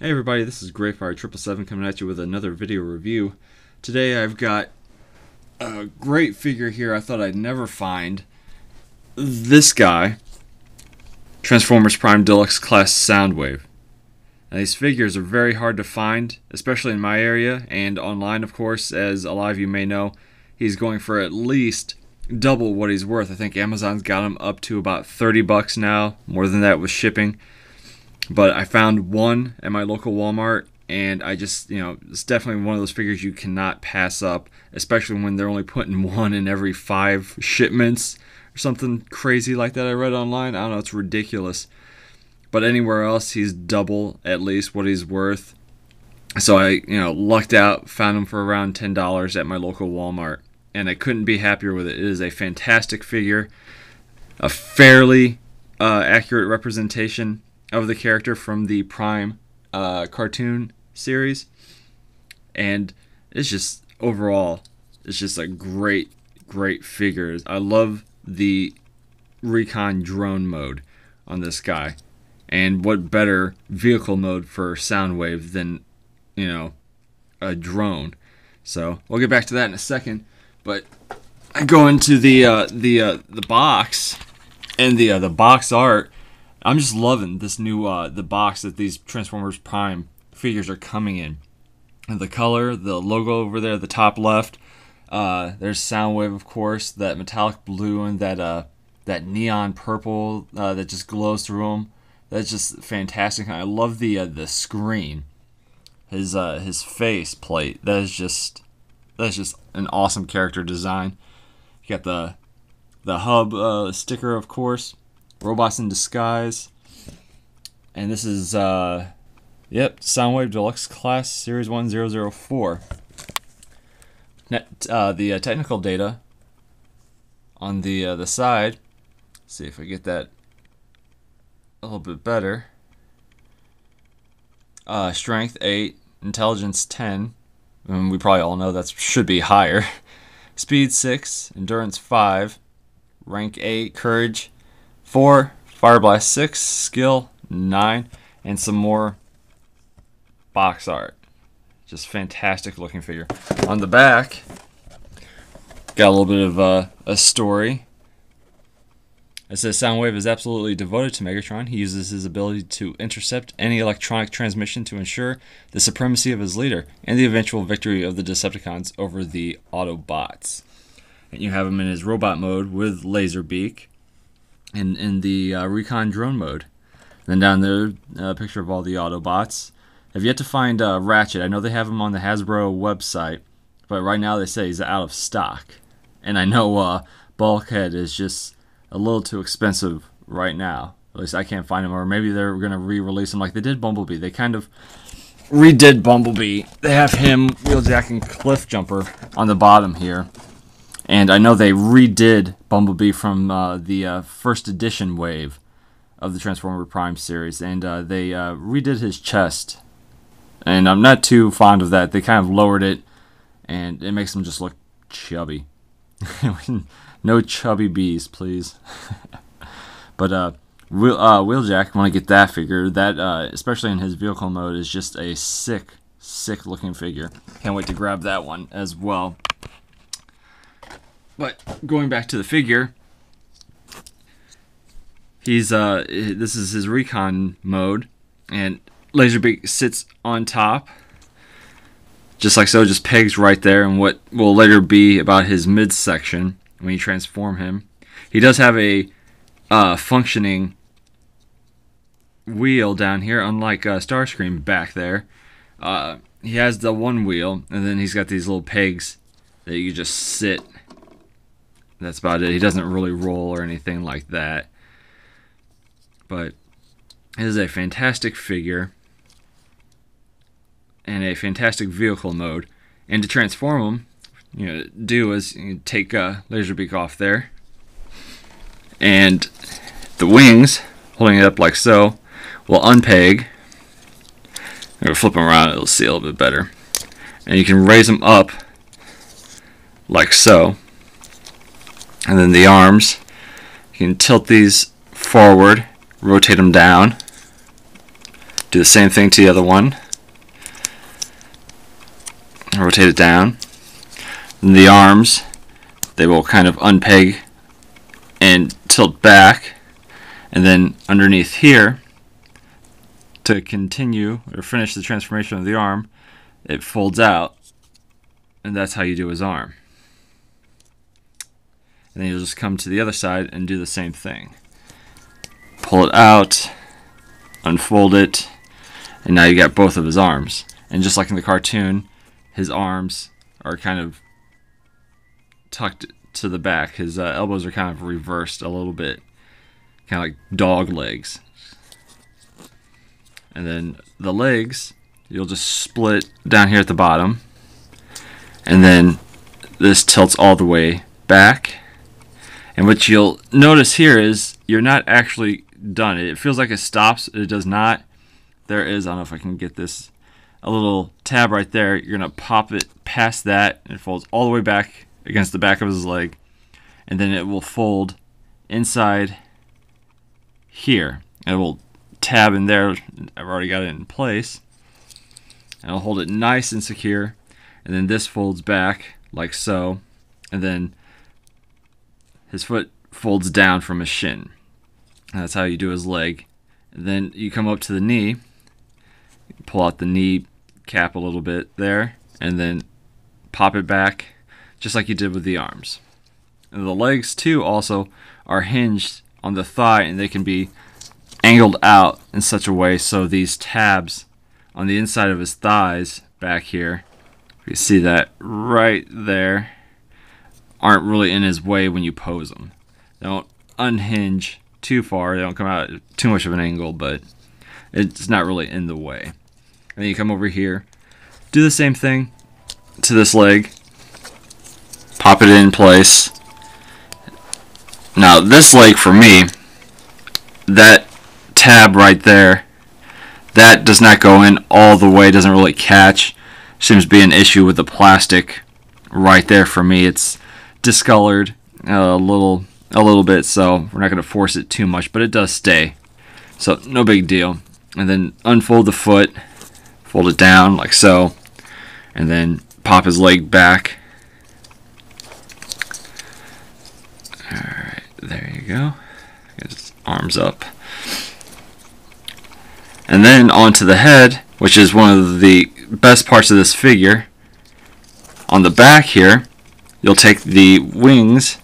Hey everybody, this is Greyfire777 coming at you with another video review. Today I've got a great figure here I thought I'd never find. This guy, Transformers Prime Deluxe Class Soundwave. Now, these figures are very hard to find, especially in my area and online, of course. As a lot of you may know, he's going for at least double what he's worth. I think Amazon's got him up to about $30 now, more than that with shipping. But I found one at my local Walmart, and I just, it's definitely one of those figures you cannot pass up, especially when they're only putting one in every 5 shipments or something crazy like that I read online. I don't know, it's ridiculous. But anywhere else, he's double at least what he's worth. So I, lucked out, found him for around $10 at my local Walmart, and I couldn't be happier with it. It is a fantastic figure, a fairly accurate representation of the character from the Prime cartoon series, and it's just overall it's just a great figure. I love the recon drone mode on this guy, and what better vehicle mode for Soundwave than a drone. So we'll get back to that in a second, but I go into the box and the box art. I'm just loving this new the box that these Transformers Prime figures are coming in. And the color, the logo over there, the top left. There's Soundwave, of course, that metallic blue and that neon purple that just glows through them. That's just fantastic. I love the screen, his face plate. That's just an awesome character design. You got the hub sticker, of course. Robots in Disguise, and this is Soundwave Deluxe Class Series 1004. The technical data on the side. Let's see if I get that a little bit better. Strength 8, intelligence 10. We probably all know that should be higher. Speed 6, endurance 5, rank 8, courage 4, Fire Blast 6, Skill 9, and some more box art. Just fantastic looking figure. On the back, got a little bit of a story. It says Soundwave is absolutely devoted to Megatron. He uses his ability to intercept any electronic transmission to ensure the supremacy of his leader and the eventual victory of the Decepticons over the Autobots. And you have him in his robot mode with laser beak. And in the recon drone mode. Then down there, a picture of all the Autobots. I've yet to find Ratchet. I know they have him on the Hasbro website, but right now they say he's out of stock. And I know Bulkhead is just a little too expensive right now. At least I can't find him, or maybe they're going to re-release him like they did Bumblebee. They kind of redid Bumblebee. They have him, Wheeljack, and Cliff Jumper on the bottom here. And I know they redid Bumblebee from the first edition wave of the Transformer Prime series, and they redid his chest. And I'm not too fond of that. They kind of lowered it, and it makes him just look chubby. No chubby bees, please. But Wheeljack, when I get that figure, that especially in his vehicle mode, is just a sick looking figure. Can't wait to grab that one as well. But going back to the figure, this is his recon mode, and Laserbeak sits on top, just like so, just pegs right there, and what will later be about his midsection when you transform him. He does have a functioning wheel down here, unlike Starscream back there. He has the one wheel, and then he's got these little pegs that you just sit. That's about it. He doesn't really roll or anything like that. But it is a fantastic figure and a fantastic vehicle mode. And to transform him, do is take Laserbeak off there, and the wings, holding it up like so, will unpeg. I'm going to flip them around, it'll see a little bit better. And you can raise them up like so. And then the arms, you can tilt these forward, rotate them down, Do the same thing to the other one. Rotate it down. And the arms, they will kind of unpeg and tilt back. And then underneath here, to continue or finish the transformation of the arm, it folds out. And that's how you do his arm. And then you'll just come to the other side and do the same thing. Pull it out, unfold it, and now you got both of his arms. And just like in the cartoon, his arms are kind of tucked to the back. His elbows are kind of reversed a little bit, kind of like dog legs. And then the legs, you'll just split down here at the bottom, and then this tilts all the way back. And what you'll notice here is you're not actually done. It feels like it stops. It does not. There is, I don't know if I can get this, a little tab right there. You're going to pop it past that, and it folds all the way back against the back of his leg. And then it will fold inside here. And it will tab in there. I've already got it in place. And I'll hold it nice and secure. And then this folds back like so. And then his foot folds down from his shin. And that's how you do his leg. And then you come up to the knee, pull out the knee cap a little bit there, and then pop it back just like you did with the arms. And the legs too also are hinged on the thigh, and they can be angled out in such a way so these tabs on the inside of his thighs back here, you see that right there, aren't really in his way when you pose them. They don't unhinge too far. They don't come out at too much of an angle, but it's not really in the way. And then you come over here, do the same thing to this leg, pop it in place. Now this leg for me, that tab right there, that does not go in all the way, doesn't really catch. Seems to be an issue with the plastic right there for me. It's discolored a little bit, so we're not going to force it too much, but it does stay, so no big deal. And then unfold the foot, fold it down like so, and then pop his leg back. Alright, there you go. Get his arms up. And then onto the head, which is one of the best parts of this figure. On the back here, you'll take the wings,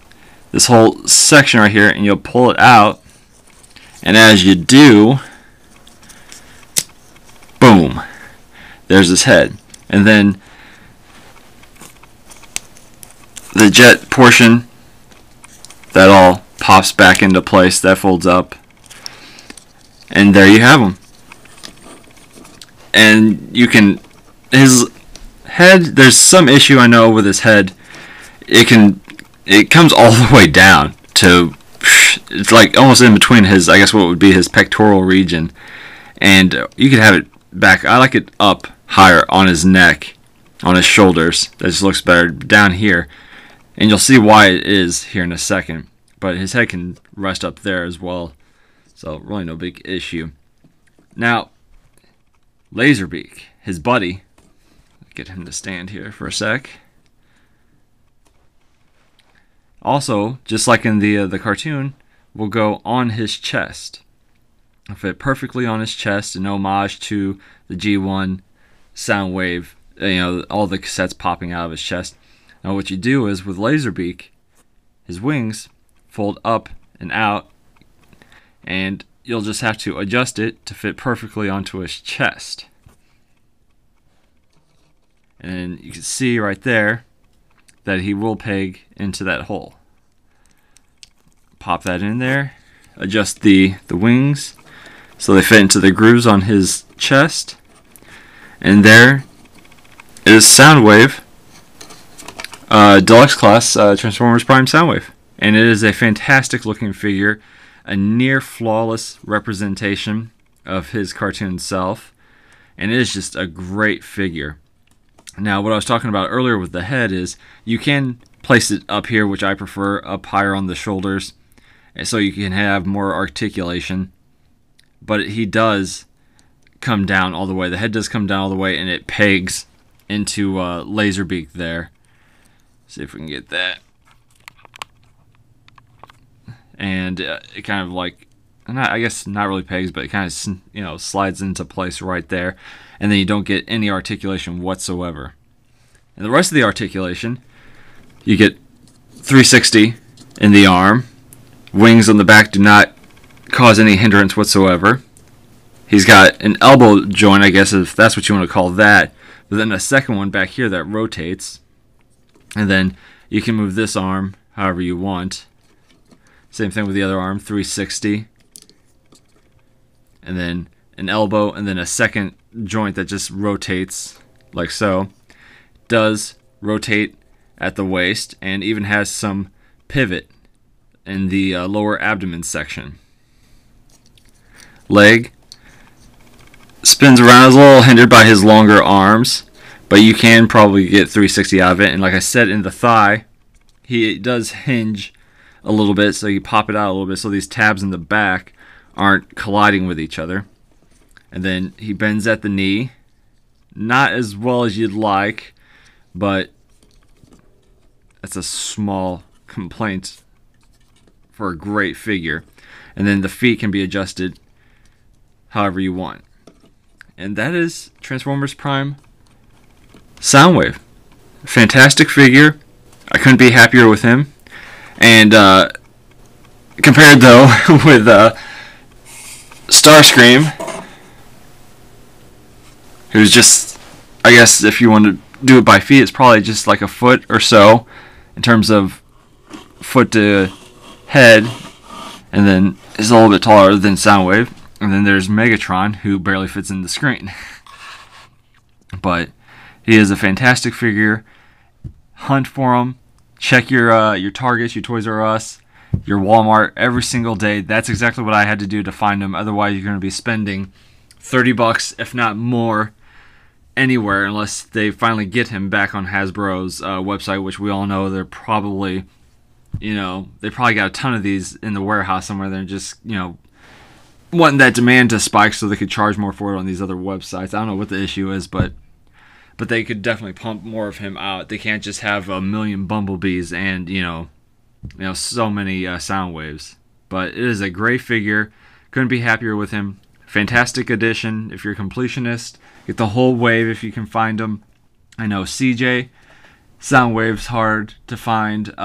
this whole section right here, and you'll pull it out. And as you do, boom, there's his head. And then the jet portion, that all pops back into place, that folds up. And there you have him. And you can, his head, there's some issue I know with his head. It comes all the way down to, it's like almost in between his, I guess what would be his pectoral region. And you could have it back, I like it up higher on his neck, on his shoulders. That just looks better down here. And you'll see why it is here in a second. But his head can rest up there as well. So really no big issue. Now, Laserbeak, his buddy, get him to stand here for a sec. Also, just like in the cartoon, will go on his chest. It'll fit perfectly on his chest, an homage to the G1 Soundwave, you know, all the cassettes popping out of his chest. Now what you do is with Laserbeak, his wings fold up and out, and you'll just have to adjust it to fit perfectly onto his chest. And you can see right there that he will peg into that hole. Pop that in there, adjust the wings so they fit into the grooves on his chest, and there is Soundwave, Deluxe Class Transformers Prime Soundwave. And it is a fantastic looking figure, a near flawless representation of his cartoon self, and it is just a great figure. Now what I was talking about earlier with the head is you can place it up here, which I prefer, up higher on the shoulders, so you can have more articulation, but he does come down all the way. The head does come down all the way, and it pegs into Laserbeak there. See if we can get that. And it kind of like, I guess not really pegs, but it kind of, you know, slides into place right there. And then you don't get any articulation whatsoever. And the rest of the articulation, you get 360 in the arm. Wings on the back do not cause any hindrance whatsoever. He's got an elbow joint, I guess, if that's what you want to call that. But then a second one back here that rotates. And then you can move this arm however you want. Same thing with the other arm, 360. And then an elbow, and then a second joint that just rotates like so. Does rotate at the waist, and even has some pivot in the lower abdomen section. Leg spins around, is a little hindered by his longer arms, but you can probably get 360 out of it. And like I said, in the thigh, he does hinge a little bit, so you pop it out a little bit so these tabs in the back aren't colliding with each other. And then he bends at the knee, not as well as you'd like, but that's a small complaint for a great figure. And then the feet can be adjusted however you want. And that is Transformers Prime Soundwave. Fantastic figure. I couldn't be happier with him. And compared though with Starscream, who's just, I guess if you want to do it by feet, it's probably just like a foot or so in terms of foot to head, and then is a little bit taller than Soundwave. And then there's Megatron, who barely fits in the screen. But he is a fantastic figure. Hunt for him. Check your Targets, your Toys R Us, your Walmart every single day. That's exactly what I had to do to find him. Otherwise, you're going to be spending $30, if not more, anywhere, unless they finally get him back on Hasbro's website, which we all know they're probably, you know, they probably got a ton of these in the warehouse somewhere. They're just, you know, wanting that demand to spike so they could charge more for it on these other websites. I don't know what the issue is, but they could definitely pump more of him out. They can't just have a million Bumblebees and, you know, so many Soundwaves. But it is a great figure. Couldn't be happier with him. Fantastic addition. If you're a completionist, get the whole wave if you can find them. I know CJ Soundwave's hard to find.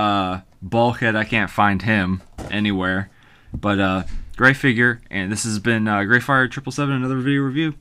Bulkhead, I can't find him anywhere. But great figure. And this has been Greyfire 777, another video review.